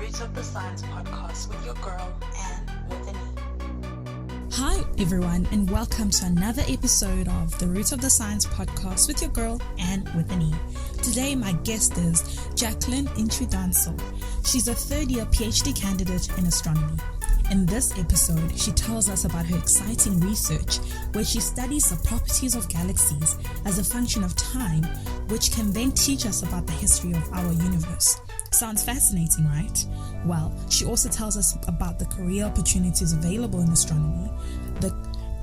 Roots of the Science podcast with your girl, Anne with an E. Hi everyone, and welcome to another episode of the Roots of the Science podcast with your girl, Anne with an E. Today my guest is Jacqueline Antwi-Danso. She's a third-year PhD candidate in astronomy. In this episode, she tells us about her exciting research where she studies the properties of galaxies as a function of time, which can then teach us about the history of our universe. Sounds fascinating, right? Well, she also tells us about the career opportunities available in astronomy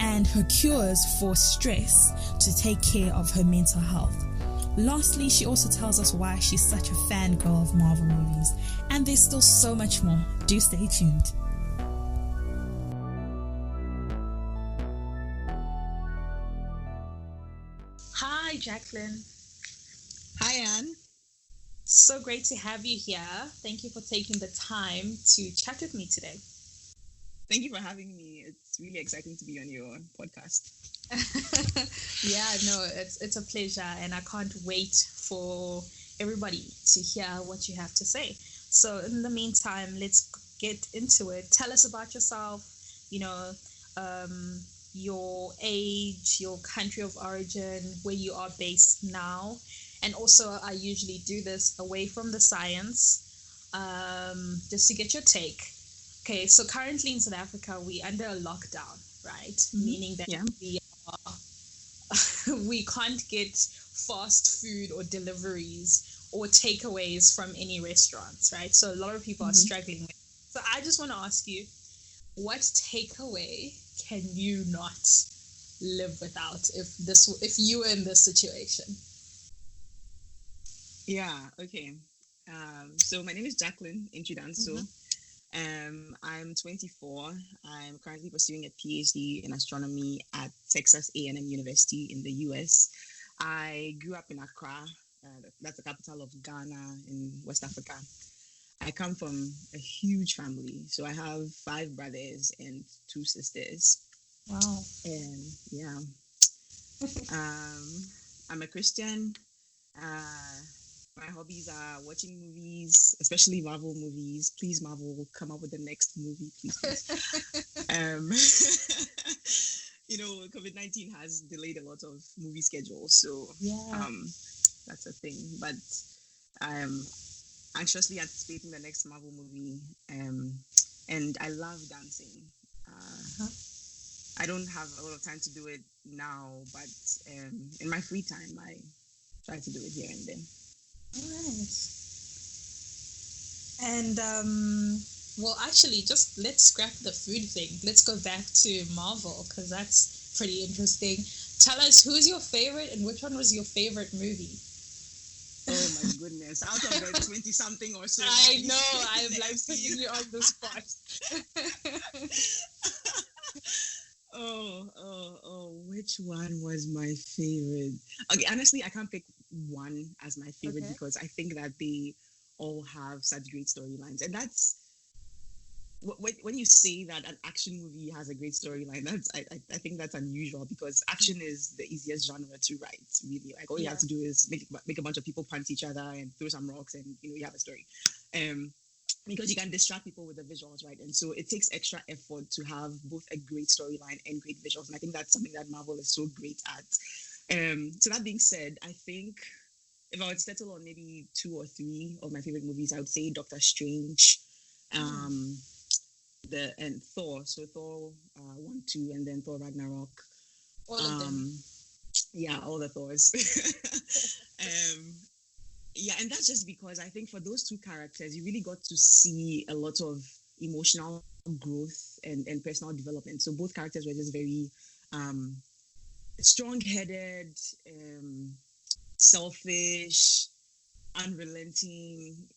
and her cures for stress to take care of her mental health. Lastly, she also tells us why she's such a fangirl of Marvel movies. And there's still so much more. Do stay tuned. Hi, Jacqueline. Hi, Anne. So great to have you here. Thank you for taking the time to chat with me today. Thank you for having me. It's really exciting to be on your podcast. Yeah, no, it's a pleasure, and I can't wait for everybody to hear what you have to say. So in the meantime, let's get into it. Tell us about yourself, your age, your country of origin, where you are based now. And also, I usually do this away from the science, just to get your take. Okay, so currently in South Africa, we're under a lockdown, right? Mm-hmm. Meaning that we can't get fast food or deliveries or takeaways from any restaurants, right? So a lot of people are struggling with it. So I just want to ask you, what takeaway can you not live without if you were in this situation? Yeah, okay. So my name is Jacqueline Antwi-Danso. I'm 24. I'm currently pursuing a PhD in astronomy at Texas A&M University in the US. I grew up in Accra. That's the capital of Ghana in West Africa. I come from a huge family. So I have 5 brothers and 2 sisters. Wow. And yeah, I'm a Christian. My hobbies are watching movies, especially Marvel movies. Please, Marvel, come up with the next movie, please. COVID-19 has delayed a lot of movie schedules, so that's a thing. But I'm anxiously anticipating the next Marvel movie, and I love dancing. I don't have a lot of time to do it now, but in my free time, I try to do it here and then. All right. And well, actually, just let's scrap the food thing. Let's go back to Marvel, because that's pretty interesting. Tell us, who's your favorite and which one was your favorite movie? Oh my goodness, out of the 20-something or so. I know, I'm like putting you on the spot. Which one was my favorite? Okay, honestly, I can't pick one as my favorite because I think that they all have such great storylines. And that's when you say that an action movie has a great storyline, I think that's unusual because action is the easiest genre to write, really. Like all you have to do is make a bunch of people punch each other and throw some rocks and you have a story. Because you can distract people with the visuals, right? And so it takes extra effort to have both a great storyline and great visuals. And I think that's something that Marvel is so great at. So that being said, I think if I would settle on maybe 2 or 3 of my favorite movies, I would say Doctor Strange, and Thor. So Thor 1, 2, and then Thor Ragnarok. All of them. Yeah, all the Thors. Yeah, and that's just because I think for those 2 characters, you really got to see a lot of emotional growth and personal development. So both characters were just very strong-headed, selfish, unrelenting,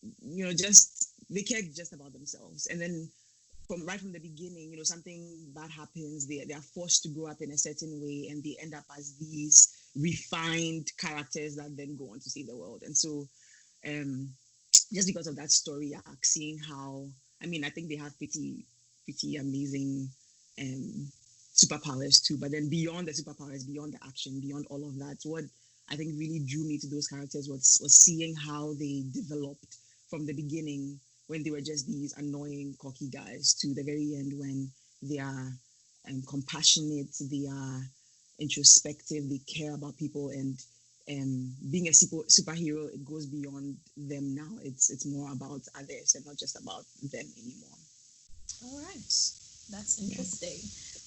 they cared just about themselves. And then right from the beginning, something bad happens, they are forced to grow up in a certain way, and they end up as these refined characters that then go on to save the world. And so just because of that story arc, seeing how, I think they have pretty amazing superpowers too, but then beyond the superpowers, beyond the action, beyond all of that, what I think really drew me to those characters was seeing how they developed from the beginning when they were just these annoying, cocky guys, to the very end when they are compassionate, they are introspective, they care about people, and being a superhero, it goes beyond them now. It's more about others and not just about them anymore. All right, that's interesting.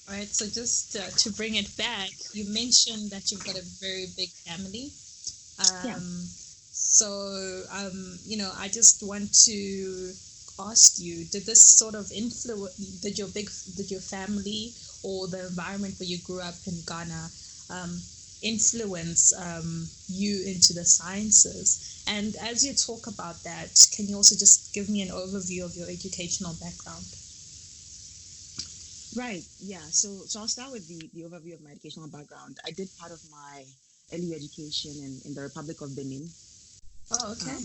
All right, so just to bring it back, you mentioned that you've got a very big family. So, I just want to ask you, did this sort of influence, did your family or the environment where you grew up in Ghana influence you into the sciences? And as you talk about that, can you also just give me an overview of your educational background? Right. Yeah. So I'll start with the overview of my educational background. I did part of my early education in the Republic of Benin. Oh, okay.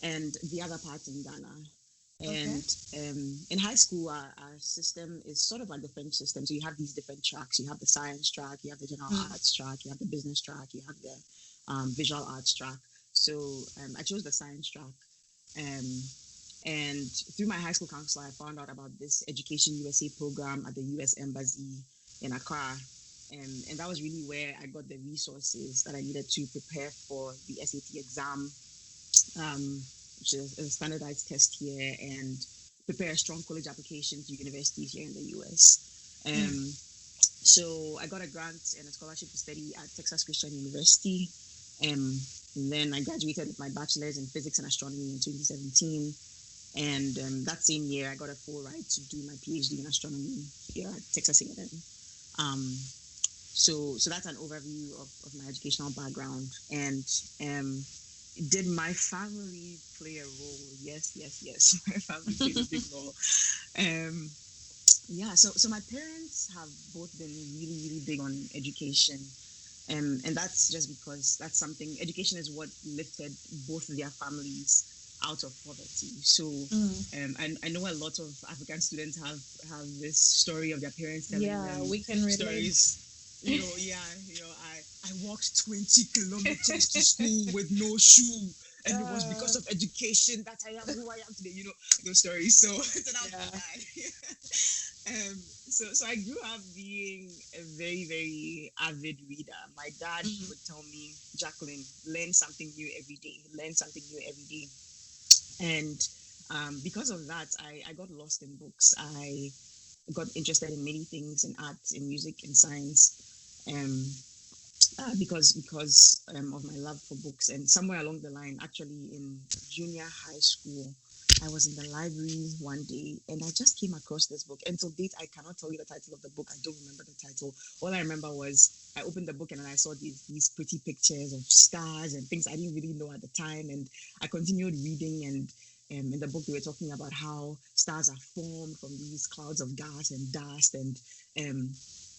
And the other part in Ghana. And in high school, our system is sort of like the French system. So you have these different tracks. You have the science track, you have the general arts track, you have the business track, you have the visual arts track. So I chose the science track. And through my high school counselor, I found out about this Education USA program at the US Embassy in Accra. And that was really where I got the resources that I needed to prepare for the SAT exam, which is a standardized test here, and prepare a strong college application to universities here in the US. So I got a grant and a scholarship to study at Texas A&M University. And then I graduated with my bachelor's in physics and astronomy in 2017. And that same year, I got a full ride to do my PhD in astronomy here at Texas A&M. So that's an overview of my educational background. And did my family play a role? Yes. My family played a big role. So my parents have both been really, really big on education. And that's just because that's something, education is what lifted both of their families out of poverty. So I know a lot of African students have this story of their parents telling them we can relate. Stories. I walked 20 kilometers to school with no shoe, and it was because of education that I am who I am today. Those stories. So So I grew up being a very, very avid reader. My dad would tell me, Jacqueline, learn something new every day. And because of that, I got lost in books. I got interested in many things, in art, in music, in science, because of my love for books. And somewhere along the line, actually in junior high school, I was in the library one day and I just came across this book. Until date, I cannot tell you the title of the book. I don't remember the title. All I remember was I opened the book and then I saw these pretty pictures of stars and things I didn't really know at the time. And I continued reading, and in the book they were talking about how stars are formed from these clouds of gas and dust, and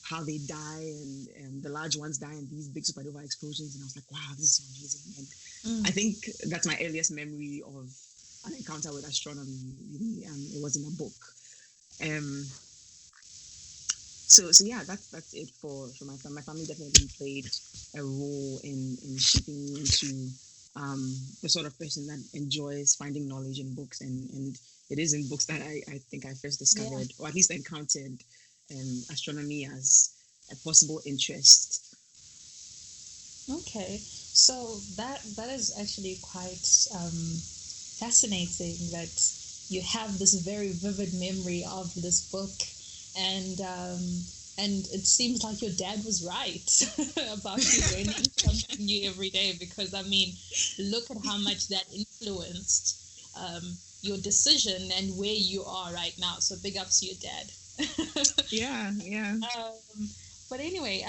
how they die, and the large ones die in these big supernova explosions. And I was like, wow, this is so amazing. And I think that's my earliest memory of an encounter with astronomy. Really, it was in a book. So yeah, that's it for my family. My family definitely played a role in shaping me into the sort of person that enjoys finding knowledge in books, and it is in books that I think I first discovered, or at least encountered, astronomy as a possible interest. Okay, so that is actually quite fascinating that you have this very vivid memory of this book, and it seems like your dad was right about you learning something new every day, because I mean, look at how much that influenced your decision and where you are right now. So big ups to your dad. Yeah. But anyway,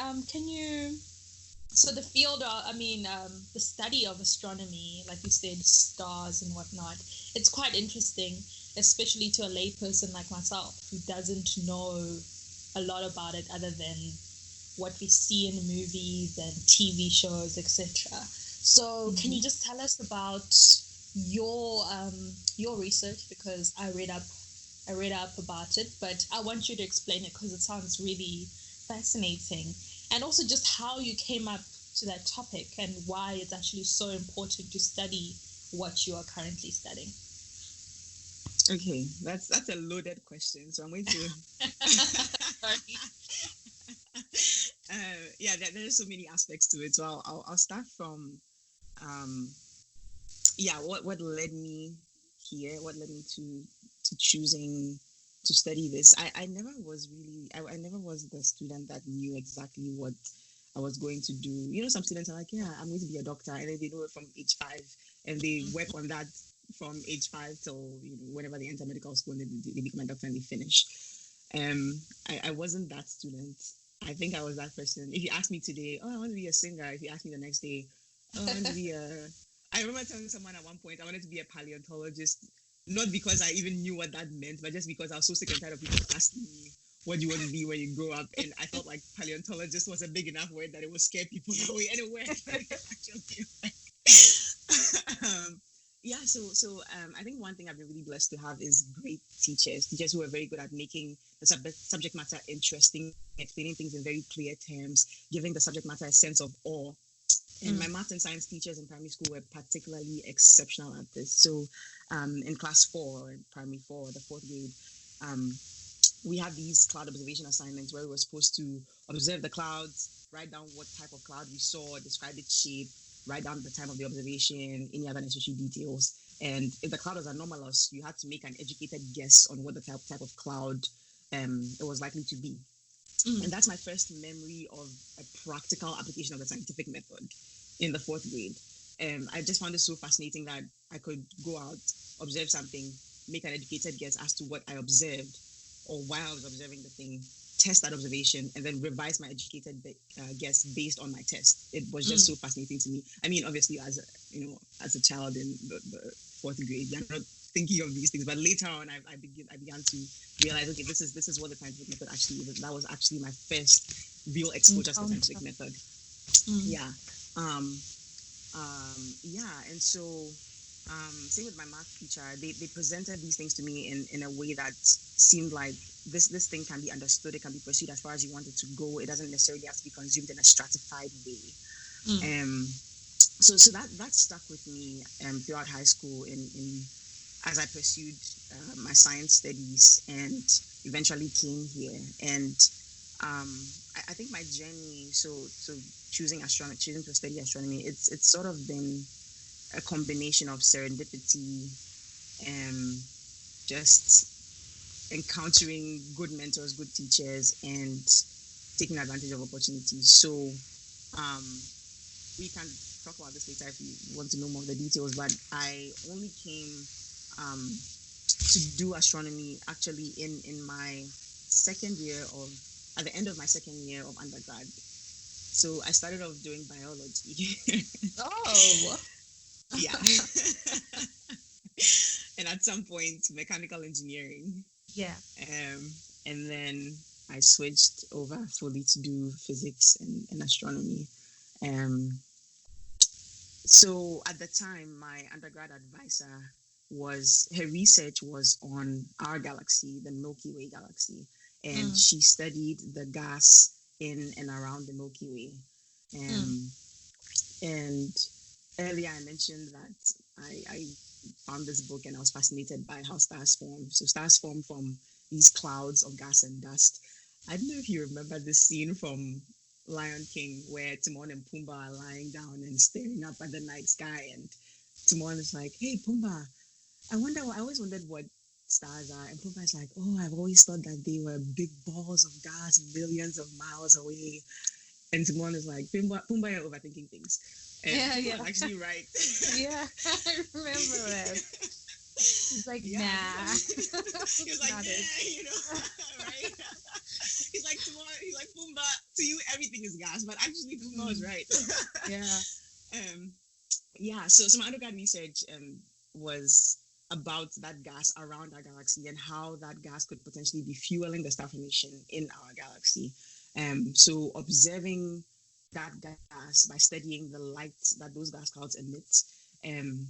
so the field of, the study of astronomy, like you said, stars and whatnot, it's quite interesting, especially to a lay person like myself who doesn't know a lot about it other than what we see in movies and TV shows, etc. So can you just tell us about your research, because I read up about it, but I want you to explain it because it sounds really fascinating, and also just how you came up to that topic and why it's actually so important to study what you are currently studying. Okay, that's a loaded question. So I'm going to. Sorry. Yeah, there's so many aspects to it. So I'll start from um yeah, what led me here, what led me to choosing to study this. I never was really I never was the student that knew exactly what I was going to do. You know, some students are like, yeah, I'm going to be a doctor, and then they know it from age 5, and they work on that from age 5 till whenever they enter medical school, and they become a doctor and they finish. I wasn't that student. I think I was that person. If you ask me today, oh, I want to be a singer. If you ask me the next day, oh, I want to be a. I remember telling someone at one point I wanted to be a paleontologist, not because I even knew what that meant, but just because I was so sick and tired of people asking me, what do you want to be when you grow up? And I felt like paleontologist was a big enough word that it would scare people away anywhere. Actually, um, yeah, I think one thing I've been really blessed to have is great teachers who are very good at making the subject matter interesting, explaining things in very clear terms, giving the subject matter a sense of awe. And my math and science teachers in primary school were particularly exceptional at this. So in class 4, in primary 4, the fourth grade, we had these cloud observation assignments where we were supposed to observe the clouds, write down what type of cloud we saw, describe its shape, write down the time of the observation, any other necessary details. And if the cloud was anomalous, you had to make an educated guess on what the type of cloud it was likely to be. And that's my first memory of a practical application of the scientific method in the fourth grade. I just found it so fascinating that I could go out, observe something, make an educated guess as to what I observed or why I was observing the thing, test that observation, and then revise my educated guess based on my test. It was just so fascinating to me. I mean, obviously, as a child in the fourth grade, you're not thinking of these things, but later on, I began to realize, okay, this is what the scientific method actually is. That was actually my first real exposure to the scientific method. Yeah. And so same with my math teacher. They presented these things to me in a way that seemed like this thing can be understood, it can be pursued as far as you want it to go. It doesn't necessarily have to be consumed in a stratified way. So that stuck with me throughout high school in as I pursued my science studies and eventually came here. And I think my journey, so choosing to study astronomy, it's sort of been a combination of serendipity and just encountering good mentors, good teachers, and taking advantage of opportunities. So we can talk about this later if you want to know more of the details, but I only came to do astronomy actually in my at the end of my second year of undergrad. So I started off doing biology. Oh. Yeah. And at some point, mechanical engineering. Yeah. And then I switched over fully to do physics and astronomy. So at the time, my undergrad advisor her research was on our galaxy, the Milky Way galaxy, and she studied the gas in and around the Milky Way. And earlier I mentioned that I found this book and I was fascinated by how stars form. So stars form from these clouds of gas and dust. I don't know if you remember this scene from Lion King where Timon and Pumbaa are lying down and staring up at the night sky, and Timon is like, "Hey Pumbaa, I always wondered what stars are." And Pumbaa is like, "Oh, I've always thought that they were big balls of gas millions of miles away." And Timon is like, Pumbaa, you're overthinking things. And Yeah. actually right. Yeah, I remember that. He's like, nah. He was like, right? He's like, Pumbaa, to you, everything is gas, but actually Pumbaa was right. So my undergrad research was about that gas around our galaxy and how that gas could potentially be fueling the star formation in our galaxy. So observing that gas by studying the light that those gas clouds emit, and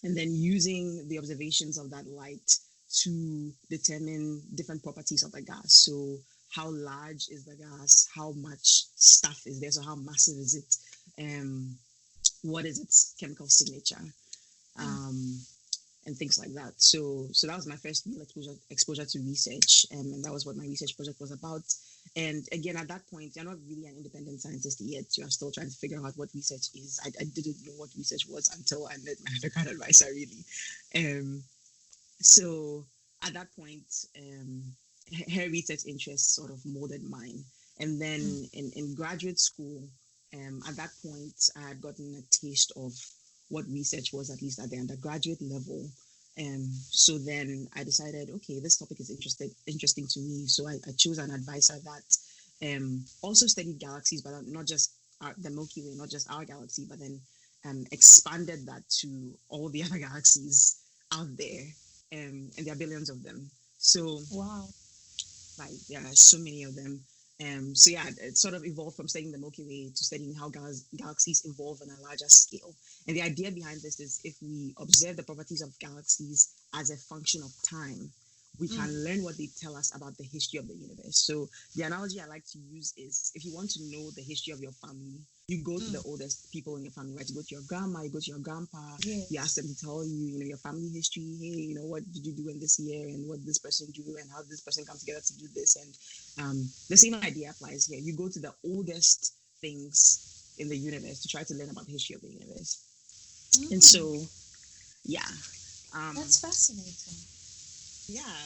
then using the observations of that light to determine different properties of the gas. So how large is the gas? How much stuff is there? So how massive is it? What is its chemical signature? things like that. So that was my first real exposure to research, and that was what my research project was about. And again, at that point, you're not really an independent scientist yet. You are still trying to figure out what research is. I didn't know what research was until I met my undergrad advisor, really. So at that point, her research interests sort of molded mine. And then in graduate school, at that point, I had gotten a taste of what research was, at least at the undergraduate level. So then I decided, okay, this topic is interesting to me. So I chose an advisor that also studied galaxies, but not just the Milky Way, not just our galaxy, but then expanded that to all the other galaxies out there. And there are billions of them. So Wow. like there are so many of them. So yeah, it sort of evolved from studying the Milky Way to studying how galaxies evolve on a larger scale. And the idea behind this is if we observe the properties of galaxies as a function of time, we can learn what they tell us about the history of the universe. So the analogy I like to use is if you want to know the history of your family, you go to the oldest people in your family, right? You go to your grandma, you go to your grandpa, you ask them to tell you, your family history. Hey, what did you do in this year, and what did this person do, and how did this person come together to do this? And the same idea applies here. You go to the oldest things in the universe to try to learn about the history of the universe. And so, yeah. That's fascinating. Yeah.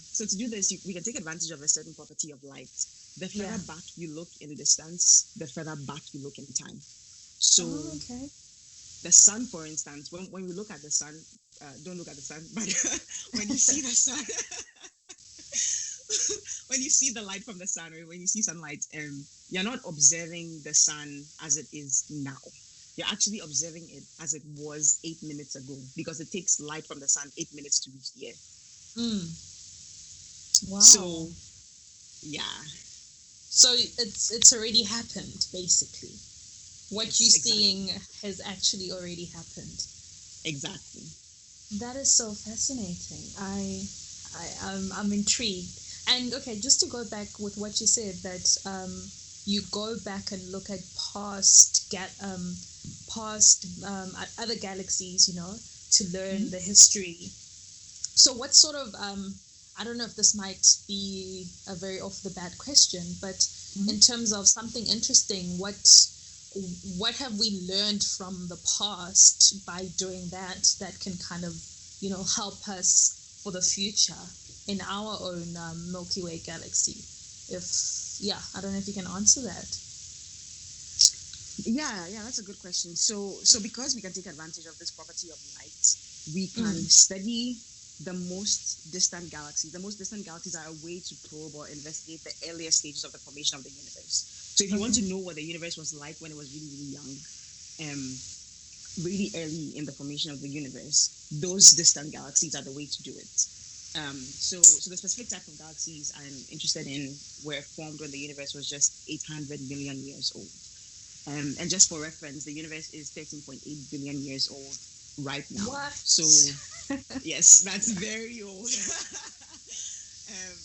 So to do this, we can take advantage of a certain property of light. The further back you look in distance, the further back you look in time. So the sun, for instance, when we look at the sun, don't look at the sun, but when you see the sun, when you see the light from the sun, or when you see sunlight, you're not observing the sun as it is now. You're actually observing it as it was 8 minutes ago, because it takes light from the sun 8 minutes to reach the earth. Wow. So, yeah. So it's already happened, basically. What you're seeing has actually already happened. Exactly. That is so fascinating. I'm intrigued. And okay, just to go back with what you said, that you go back and look at past other galaxies, to learn the history. So what sort of I don't know if this might be a very off the bat question, but in terms of something interesting, what have we learned from the past by doing that can kind of, help us for the future in our own Milky Way galaxy? I don't know if you can answer that. Yeah, that's a good question. So because we can take advantage of this property of light, we can study the most distant galaxies. The most distant galaxies are a way to probe or investigate the earlier stages of the formation of the universe. So if you want to know what the universe was like when it was really, really young, really early in the formation of the universe, those distant galaxies are the way to do it. So the specific type of galaxies I'm interested in were formed when the universe was just 800 million years old. And just for reference, the universe is 13.8 billion years old right now. What? So yes, that's very old.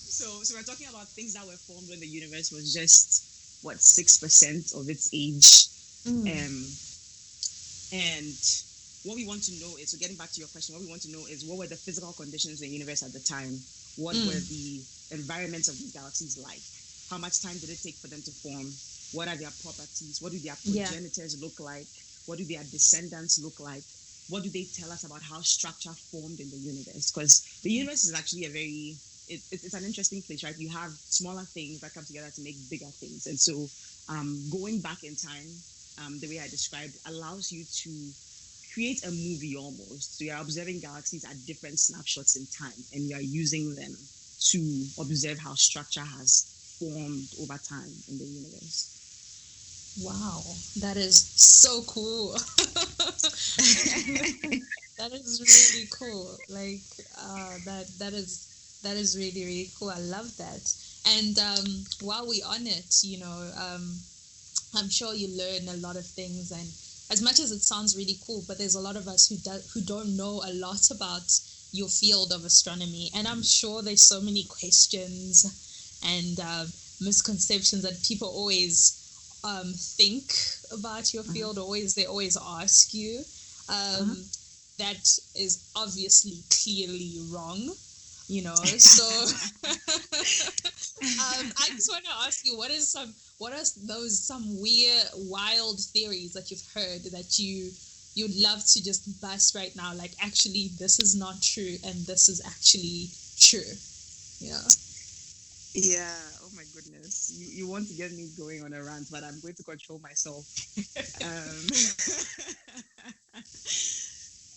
So we're talking about things that were formed when the universe was just 6% of its age. And what we want to know is, so getting back to your question, what we want to know is what were the physical conditions in the universe at the time? What were the environments of these galaxies like? How much time did it take for them to form? What are their properties? What do their progenitors look like? What do their descendants look like? What do they tell us about how structure formed in the universe? Because the universe is actually it's an interesting place, right? You have smaller things that come together to make bigger things. And so going back in time, the way I described, allows you to create a movie almost. So you're observing galaxies at different snapshots in time, and you're using them to observe how structure has formed over time in the universe. Wow, that is so cool. That is really cool. Like that is really, really cool. I love that. And while we're on it, I'm sure you learn a lot of things, and as much as it sounds really cool, but there's a lot of us who don't know a lot about your field of astronomy, and I'm sure there's so many questions and misconceptions that people always think about your field. They always ask you. that is obviously clearly wrong, so I just want to ask you, what are some weird, wild theories that you've heard that you'd love to just bust right now, like, actually this is not true and this is actually true? Yeah, oh my goodness. You want to get me going on a rant, but I'm going to control myself.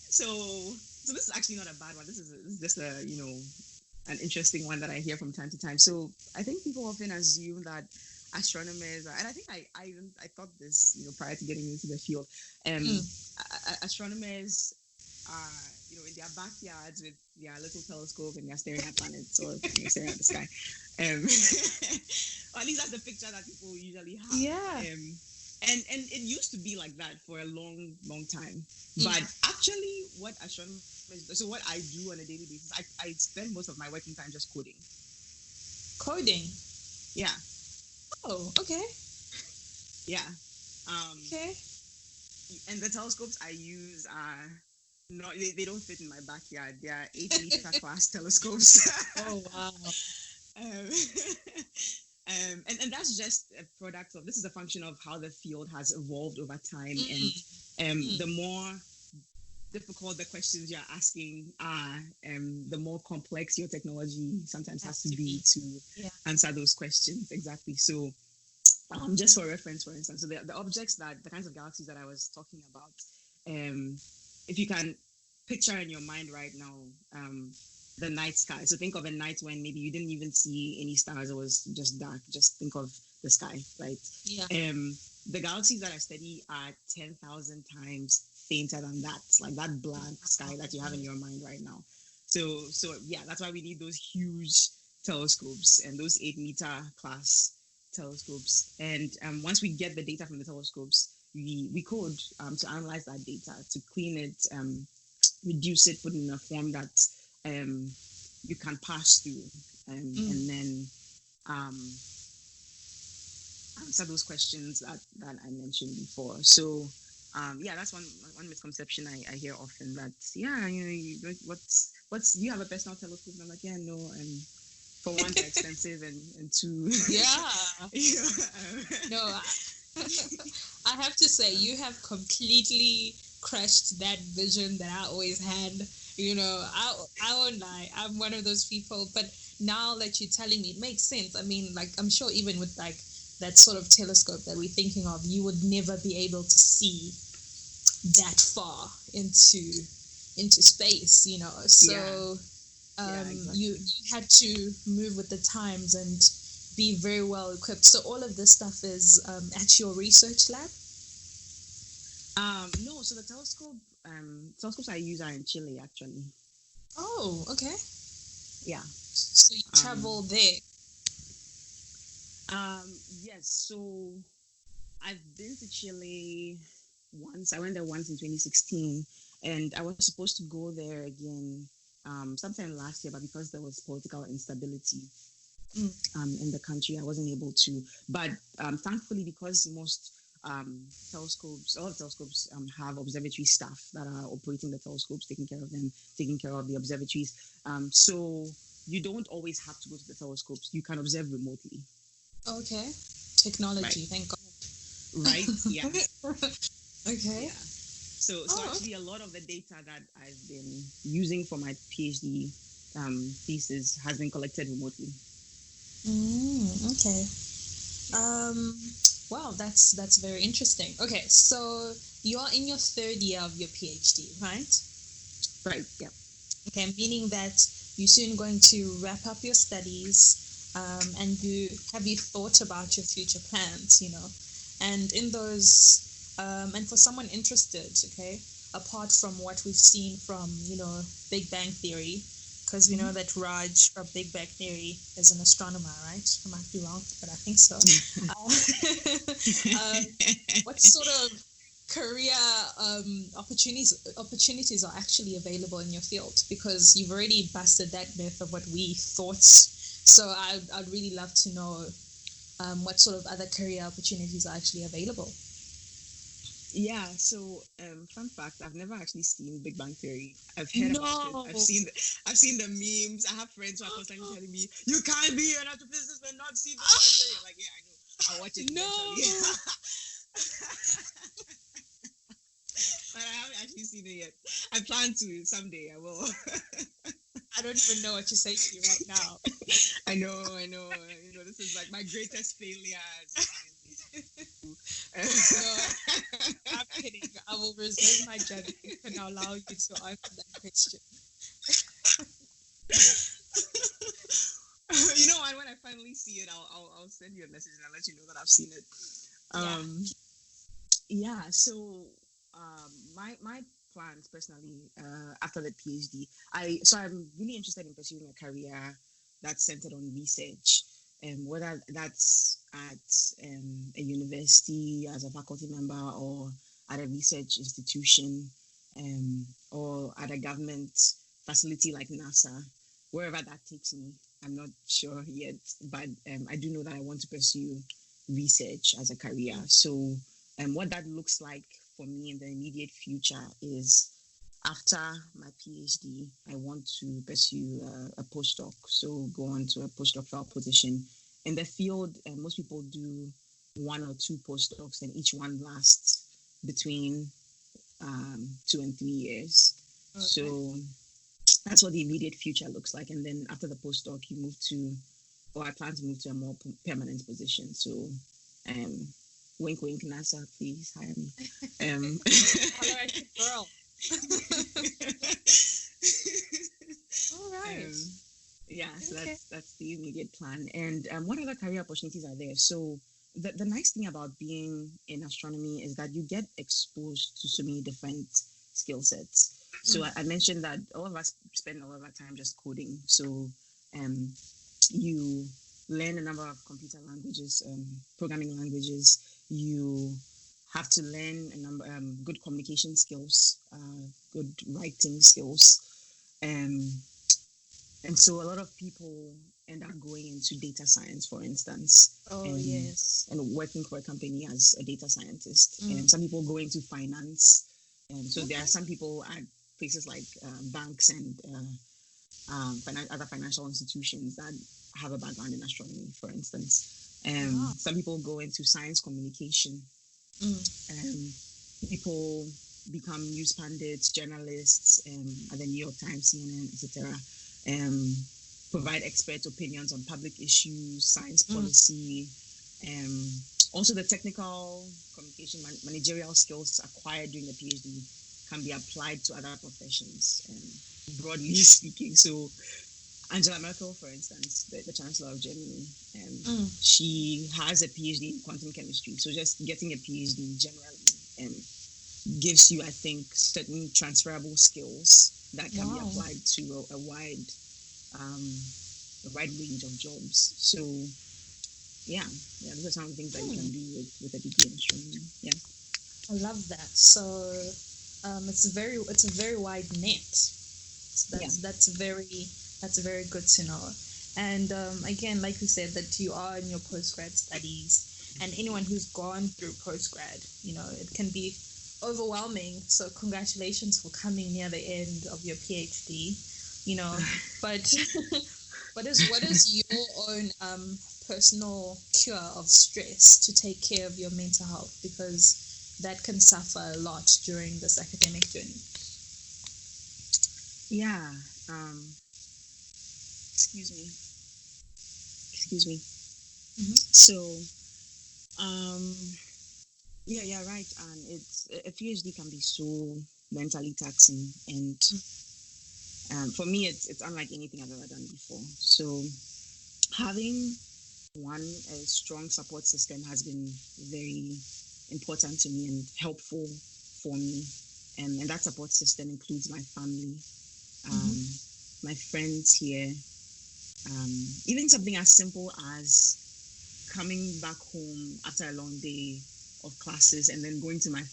So this is actually not a bad one. This is just an interesting one that I hear from time to time. So I think people often assume that astronomers and I think I thought this, prior to getting into the field. Astronomers are, in their backyards with their little telescope and they're staring at planets or staring at the sky. Or at least that's the picture that people usually have. Yeah. And it used to be like that for a long, long time. But actually, what I do on a daily basis, I spend most of my working time just coding. Coding? Yeah. Oh, okay. Yeah. Okay. And the telescopes I use are not, they don't fit in my backyard. They are 8-meter class telescopes. Oh, wow. And that's just a product of, this is a function of how the field has evolved over time. And the more difficult the questions you're asking are, the more complex your technology sometimes has to be to answer those questions. Exactly. So just for reference, for instance, so the objects the kinds of galaxies that I was talking about, if you can picture in your mind right now, the night sky. So think of a night when maybe you didn't even see any stars, it was just dark. Just think of the sky, right? Yeah. The galaxies that I study are 10,000 times fainter than that, like that blank sky that you have in your mind right now. So yeah, that's why we need those huge telescopes and those 8-meter class telescopes. And once we get the data from the telescopes, we code to analyze that data, to clean it, reduce it, put it in a form that you can pass through, and then answer those questions that I mentioned before. So that's one misconception I hear often, that you have a personal telescope? And I'm like, yeah, no, and for one, they're expensive, and two, no, I have to say, you have completely crushed that vision that I always had. I won't lie, I'm one of those people, but now that you're telling me, it makes sense. I mean, like, I'm sure even with like that sort of telescope that we're thinking of, you would never be able to see that far into space, so exactly. You had to move with the times and be very well equipped. So all of this stuff is at your research lab? No, so the telescopes I use are in Chile, actually. Oh, okay. Yeah. So you travel there? Yes. So I've been to Chile once. I went there once in 2016, and I was supposed to go there again sometime last year, but because there was political instability in the country, I wasn't able to. But thankfully, because most all the telescopes have observatory staff that are operating the telescopes, taking care of them, taking care of the observatories. So you don't always have to go to the telescopes. You can observe remotely. Okay. Technology, right. Thank God. Right, yeah. Okay. Yeah. So actually a lot of the data that I've been using for my PhD thesis has been collected remotely. Okay. Wow, that's very interesting. Okay, so you're in your third year of your PhD, right? Right, yeah. Okay, meaning that you're soon going to wrap up your studies, and have you thought about your future plans, and in those, and for someone interested, okay, apart from what we've seen from, Big Bang Theory, because we know that Raj from Big Bang Theory is an astronomer, right? I might be wrong, but I think so. What sort of career opportunities are actually available in your field? Because you've already busted that myth of what we thought. So I'd really love to know what sort of other career opportunities are actually available. Yeah, so fun fact, I've never actually seen Big Bang Theory. I've heard about it. No. I've seen the memes. I have friends who are constantly telling me, "You can't be an astrophysicist and not see Big Bang Theory." I'm like, yeah, I know. I'll watch it No. eventually. But I haven't actually seen it yet. I plan to someday. I will. I don't even know what to say to you right now. I know. This is like my greatest failure as a scientist. No, I'm kidding. I will reserve my judgment and I'll allow you to answer that question. You know, and when I finally see it, I'll send you a message and I'll let you know that I've seen it. So my plans personally after the PhD, I'm really interested in pursuing a career that's centered on research, whether that's at a university as a faculty member or at a research institution, or at a government facility like NASA, wherever that takes me. I'm not sure yet, but I do know that I want to pursue research as a career. So what that looks like for me in the immediate future is after my PhD, I want to pursue a postdoc. So go on to a postdoctoral position. In the field, most people do 1 or 2 postdocs, and each one lasts between 2 and 3 years. Okay. So that's what the immediate future looks like. And then after the postdoc, I plan to move to a more permanent position. So wink, wink, NASA, please hire me. All right, girl. All right. So that's the immediate plan. And what other career opportunities are there? So the nice thing about being in astronomy is that you get exposed to so many different skill sets. So I mentioned that all of us spend all of our time just coding. So you learn a number of computer languages, programming languages. You have to learn a number good communication skills, good writing skills, and so a lot of people end up going into data science, for instance. Yes. And working for a company as a data scientist. And some people go into finance. So there are some people at places like banks and other financial institutions that have a background in astronomy, for instance. Some people go into science communication. People become news pundits, journalists at the New York Times, CNN, etc. Provide expert opinions on public issues, science policy, also the technical communication, managerial skills acquired during the PhD can be applied to other professions, broadly speaking. So Angela Merkel, for instance, the Chancellor of Germany, she has a PhD in quantum chemistry. So just getting a PhD generally gives you, I think, certain transferable skills that can be applied to a wide range of jobs. So those are some of the things that you can do with a degree in astronomy. Yeah, I love that. So it's a very wide net. That's very good to know. And again, like you said, that you are in your postgrad studies, and anyone who's gone through postgrad, it can be overwhelming. So congratulations for coming near the end of your PhD. But what is your own personal cure of stress to take care of your mental health, because that can suffer a lot during this academic journey? Excuse me. So right. And it's a PhD can be so mentally taxing, and for me it's unlike anything I've ever done before. So having a strong support system has been very important to me and helpful for me, and that support system includes my family, my friends here, even something as simple as coming back home after a long day of classes and then going to my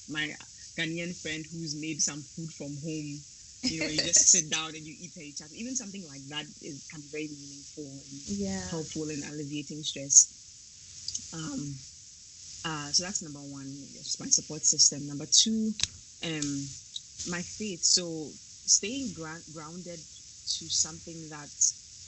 Ghanaian friend who's made some food from home. You just sit down and you eat each other. Even something like that can be very meaningful and helpful in alleviating stress. So that's number one, yes, my support system. Number two, um, my faith. So staying grounded to something that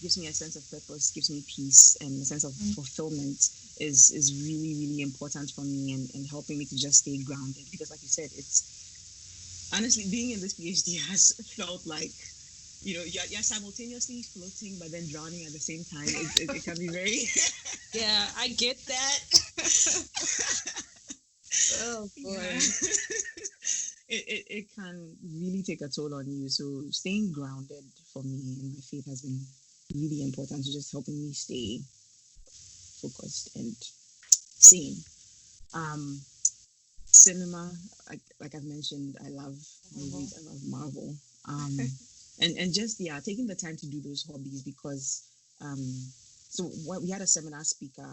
gives me a sense of purpose, gives me peace and a sense of fulfillment is really, really important for me and helping me to just stay grounded. Because like you said, it's honestly being in this PhD has felt like, you're simultaneously floating but then drowning at the same time. It can be very Yeah, I get that. Oh boy. yeah. It can really take a toll on you. So staying grounded for me and my faith has been really important to just helping me stay focused and sane. Um, Cinema, like I've mentioned, I love movies. I love Marvel. Um, and just taking the time to do those hobbies because so what we had a seminar speaker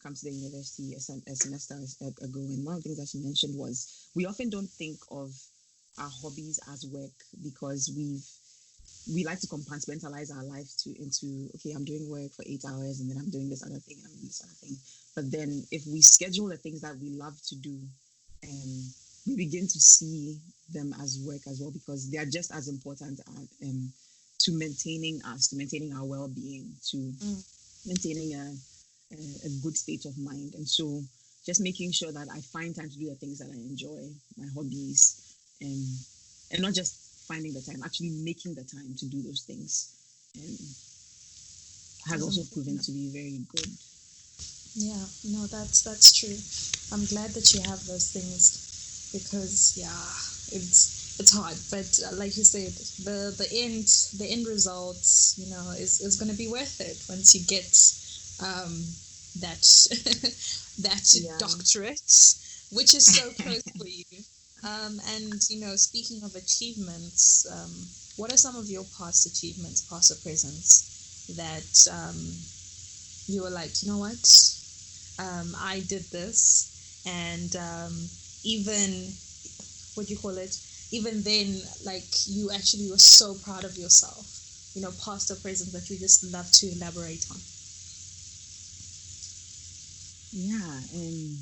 come to the university a semester ago, and one of the things that she mentioned was we often don't think of our hobbies as work because we like to compartmentalize our life into okay, I'm doing work for 8 hours and then I'm doing this other thing and I'm doing this other thing. But then if we schedule the things that we love to do, we begin to see them as work as well because they are just as important to maintaining us, to maintaining our well-being, to maintaining a good state of mind. And so just making sure that I find time to do the things that I enjoy, my hobbies, and not just finding the time, actually making the time to do those things, has also proven to be very good. Yeah, no, that's true. I'm glad that you have those things because it's hard, but like you said, the end result, is going to be worth it once you get that that doctorate, which is so close for you. And speaking of achievements, what are some of your past achievements, past or presents, that you were like, you know what? I did this, and even what do you call it? Even then, like you actually were so proud of yourself. Past or present that you just love to elaborate on. Yeah, and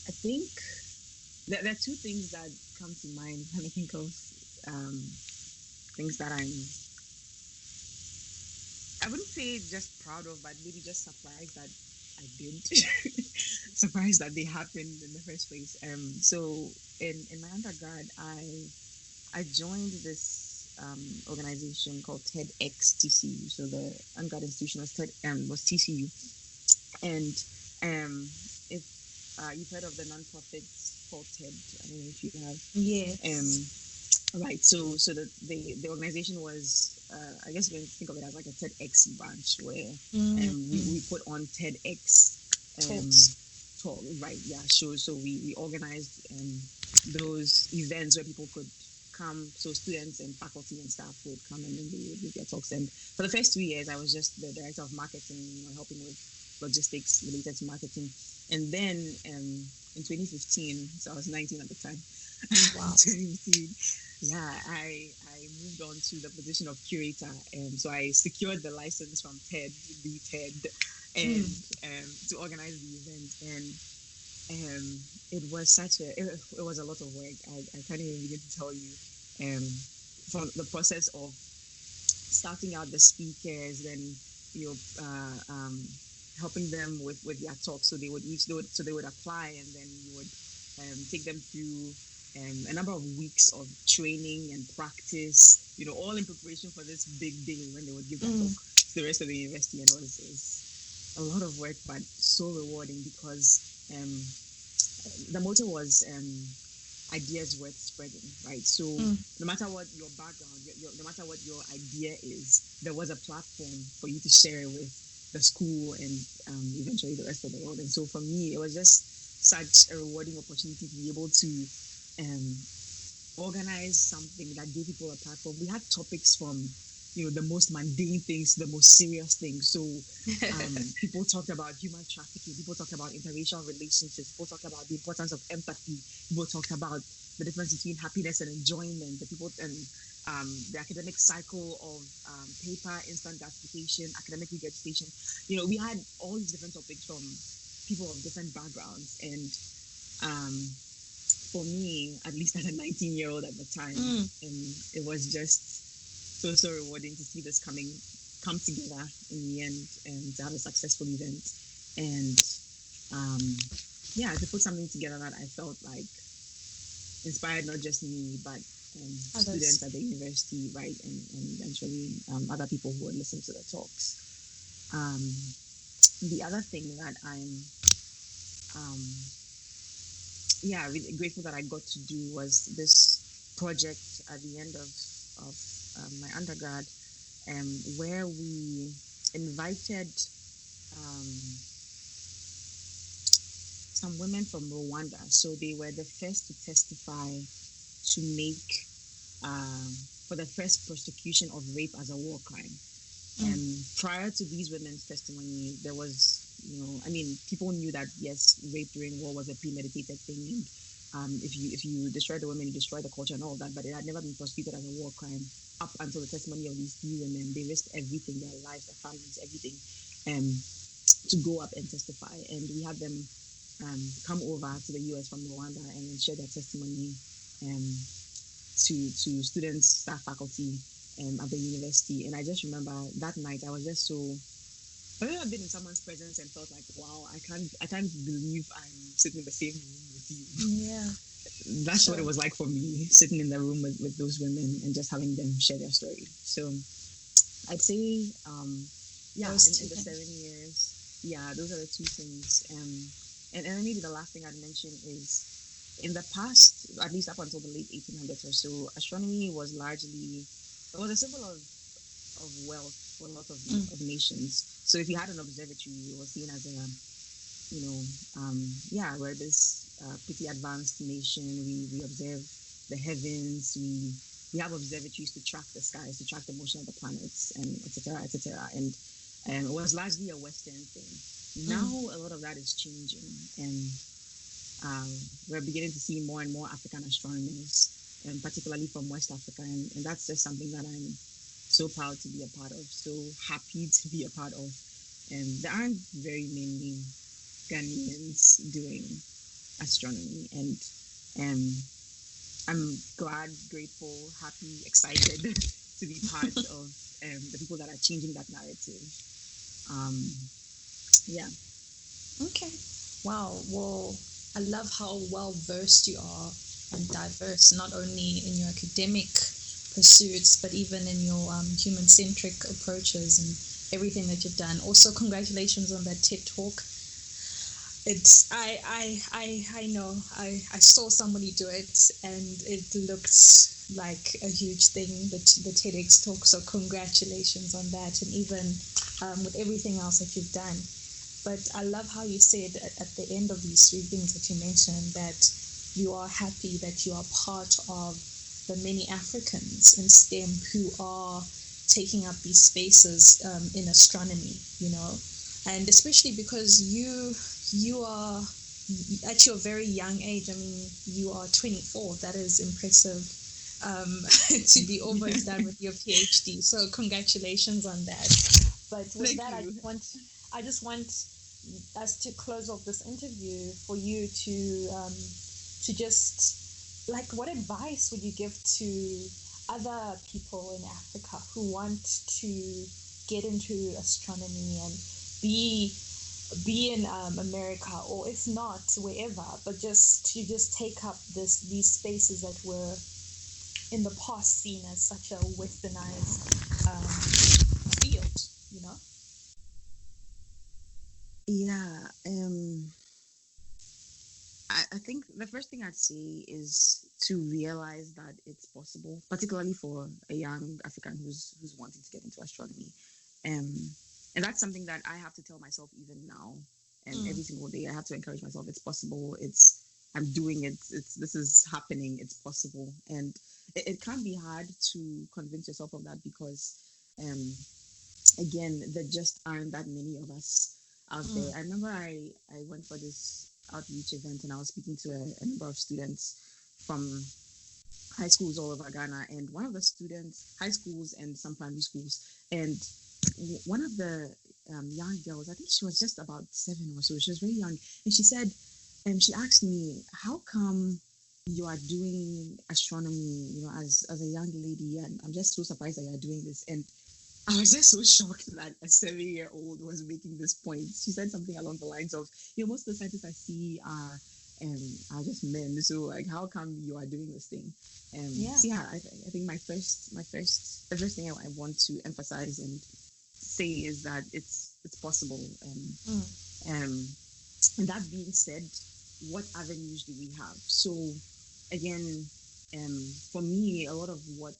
I think there are two things that come to mind when I think of things that I wouldn't say just proud of, but maybe just surprised that I did. Surprised that they happened in the first place. So in my undergrad, I joined this organization called TEDx TCU. So the undergrad institution was TCU, and if you've heard of the nonprofit called TED, I don't know if you have. Yes. Right. So the organization was, I guess you can think of it as like a TEDx branch where we put on TEDx talk. Right. Yeah. Sure. So we organized those events where people could come. So students and faculty and staff would come and then they would give their talks. And for the first 2 years, I was just the director of marketing, helping with logistics related to marketing. And then in 2015, so I was 19 at the time. Wow. 2015. Yeah, I moved on to the position of curator, and so I secured the license from the TED, and to organize the event. And it was it was a lot of work. I can't even begin to tell you. From the process of starting out the speakers, then helping them with their talk, so they would apply, and then you would take them through a number of weeks of training and practice, all in preparation for this big day when they would give their talk to the rest of the university. And it was a lot of work, but so rewarding because the motto was ideas worth spreading, right? So no matter what your background, no matter what your idea is, there was a platform for you to share with the school and eventually the rest of the world. And so for me, it was just such a rewarding opportunity to be able to organize something that gave people a platform. We had topics from the most mundane things to the most serious things. So people talked about human trafficking, people talked about interracial relationships, people talked about the importance of empathy, people talked about the difference between happiness and enjoyment, the academic cycle of paper, instant gratification, academic regurgitation. We had all these different topics from people of different backgrounds. And for me, at least as a 19-year-old at the time, it was just so rewarding to see this come together in the end and to have a successful event. And to put something together that I felt like inspired not just me, but students at the university, right, and eventually other people who would listen to the talks. The other thing that I'm really grateful that I got to do was this project at the end of my undergrad, where we invited some women from Rwanda. So they were the first to testify to make for the first prosecution of rape as a war crime. And prior to these women's testimony, there was, people knew that yes, rape during war was a premeditated thing, and if you destroy the women, you destroy the culture and all that. But it had never been prosecuted as a war crime up until the testimony of these three women. They risked everything, their lives, their families, everything, to go up and testify. And we had them come over to the US from Rwanda and then share their testimony to students, staff, faculty at the university. And I just remember that night I was just so, I've never been in someone's presence and felt like, wow, I can't believe I'm sitting in the same room with you. Yeah. That's what it was like for me, sitting in the room with those women and just having them share their story. So I'd say, in the 7 years, those are the two things. And maybe the last thing I'd mention is, in the past, at least up until the late 1800s or so, astronomy was largely, it was a symbol of wealth for a lot of nations. So if you had an observatory, it was seen as we're this pretty advanced nation. We observe the heavens. We have observatories to track the skies, to track the motion of the planets, and etc. And it was largely a Western thing. Now a lot of that is changing, and we're beginning to see more and more African astronomers, and particularly from West Africa, and that's just something that I'm so proud to be a part of, so happy to be a part of. And there aren't very many Ghanaians doing astronomy, and I'm glad, grateful, happy, excited to be part of the people that are changing that narrative. Okay. Wow. Well, I love how well versed you are and diverse, not only in your academic pursuits, but even in your human-centric approaches and everything that you've done. Also, congratulations on that TED Talk. It's I know I saw somebody do it and it looked like a huge thing, the TEDx talk. So congratulations on that, and even with everything else that you've done. But I love how you said at the end of these three things that you mentioned that you are happy that you are part of the many Africans in STEM who are taking up these spaces in astronomy, and especially because you are at your very young age. I mean, you are 24. That is impressive to be almost done with your PhD. So congratulations on that. But with that, I just want us to close off this interview for you to just, like, what advice would you give to other people in Africa who want to get into astronomy and be in America, or if not wherever, but just to take up these spaces that were in the past seen as such a westernized field, I think the first thing I'd say is to realize that it's possible, particularly for a young African who's wanting to get into astronomy. And that's something that I have to tell myself even now, and every single day I have to encourage myself. It's possible. I'm doing it. This is happening. It's possible. And it can be hard to convince yourself of that because, again, there just aren't that many of us out there. I remember I went for this outreach event and I was speaking to a number of students from high schools all over Ghana, and one of the students, high schools and some primary schools, and one of the young girls. I think she was just about 7 or so. She was very young, and she said, she asked me, "How come you are doing astronomy? As a young lady, and I'm just so surprised that you are doing this." And I was just so shocked that a 7-year-old was making this point. She said something along the lines of, most of the scientists I see are just men. So, like, how come you are doing this thing? So yeah, I think the first thing I want to emphasize and say is that it's possible. And that being said, what avenues do we have? So, again, for me, a lot of what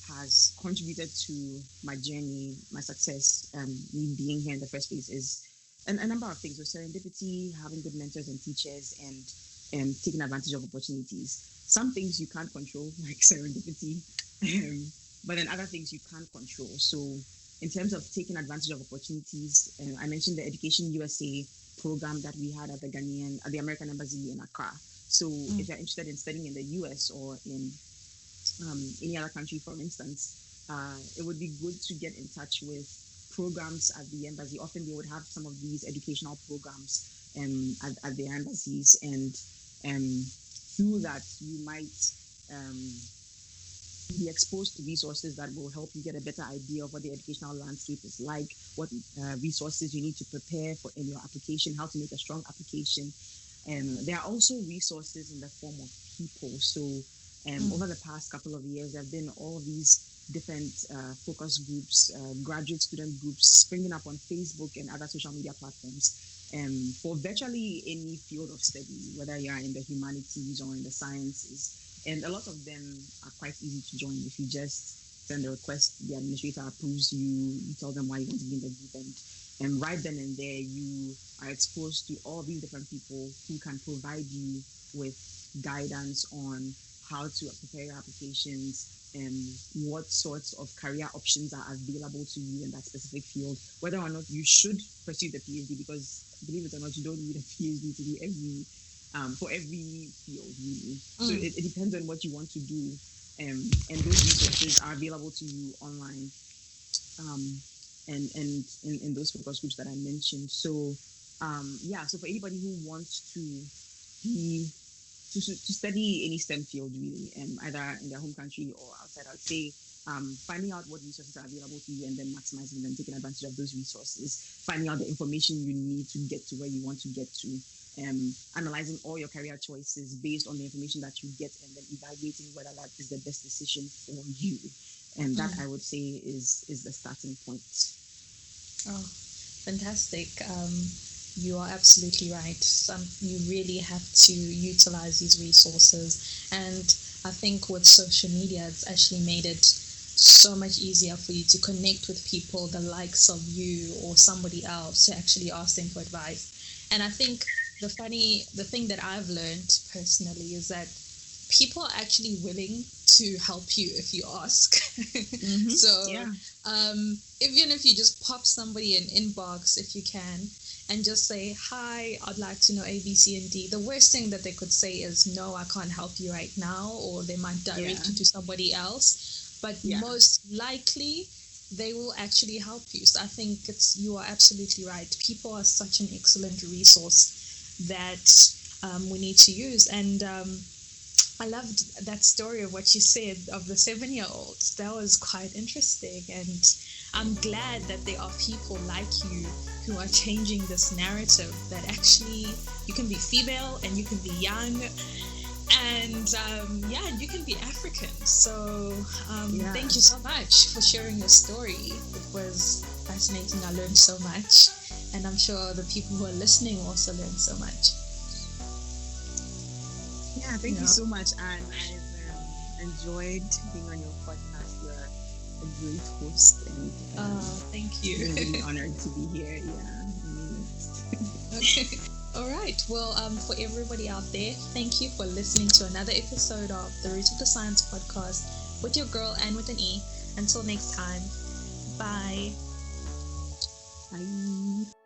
has contributed to my journey, my success, me being here in the first place is a number of things. So serendipity, having good mentors and teachers, and taking advantage of opportunities. Some things you can't control, like serendipity, but then other things you can't control. So in terms of taking advantage of opportunities, I mentioned the Education USA program that we had at the American Embassy in Accra. So if you're interested in studying in the US or in any other country, for instance, it would be good to get in touch with programs at the embassy. Often they would have some of these educational programs at their embassies, and through that you might be exposed to resources that will help you get a better idea of what the educational landscape is like, what resources you need to prepare for in your application, how to make a strong application. There are also resources in the form of people. So over the past couple of years, there have been all these different focus groups, graduate student groups springing up on Facebook and other social media platforms for virtually any field of study, whether you are in the humanities or in the sciences. And a lot of them are quite easy to join. If you just send a request, the administrator approves you, you tell them why you want to be in the group, and right then and there, you are exposed to all these different people who can provide you with guidance on how to prepare your applications and what sorts of career options are available to you in that specific field, whether or not you should pursue the PhD, because believe it or not, you don't need a PhD to do for every field, really. So it depends on what you want to do, and those resources are available to you online, and in those focus groups that I mentioned. So so for anybody who wants to study any STEM field, really, either in their home country or outside, I'd say finding out what resources are available to you and then maximizing them, taking advantage of those resources, finding out the information you need to get to where you want to get to, analyzing all your career choices based on the information that you get, and then evaluating whether that is the best decision for you. And that, I would say, is the starting point. Oh, fantastic. You are absolutely right. You really have to utilize these resources. And I think with social media, it's actually made it so much easier for you to connect with people, the likes of you or somebody else, to actually ask them for advice. And I think the thing that I've learned personally is that people are actually willing to help you if you ask. So even if you just pop somebody an inbox, if you can, and just say, "Hi, I'd like to know A, B, C, and D." The worst thing that they could say is, "No, I can't help you right now," or they might direct you to somebody else. But most likely, they will actually help you. So I think you are absolutely right. People are such an excellent resource that we need to use. And I loved that story of what you said of the 7-year-old. That was quite interesting. And I'm glad that there are people like you who are changing this narrative, that actually you can be female and you can be young and you can be African. So thank you so much for sharing your story. It was fascinating. I learned so much, and I'm sure the people who are listening also learned so much. Yeah, thank you so much, Anne. I've enjoyed being on your podcast. You're a great host, and thank you. I'm really honored to be here. Yeah, I mean it. Okay. All right. Well, for everybody out there, thank you for listening to another episode of the Roots of the Science podcast with your girl Anne with an E. Until next time, bye. Bye.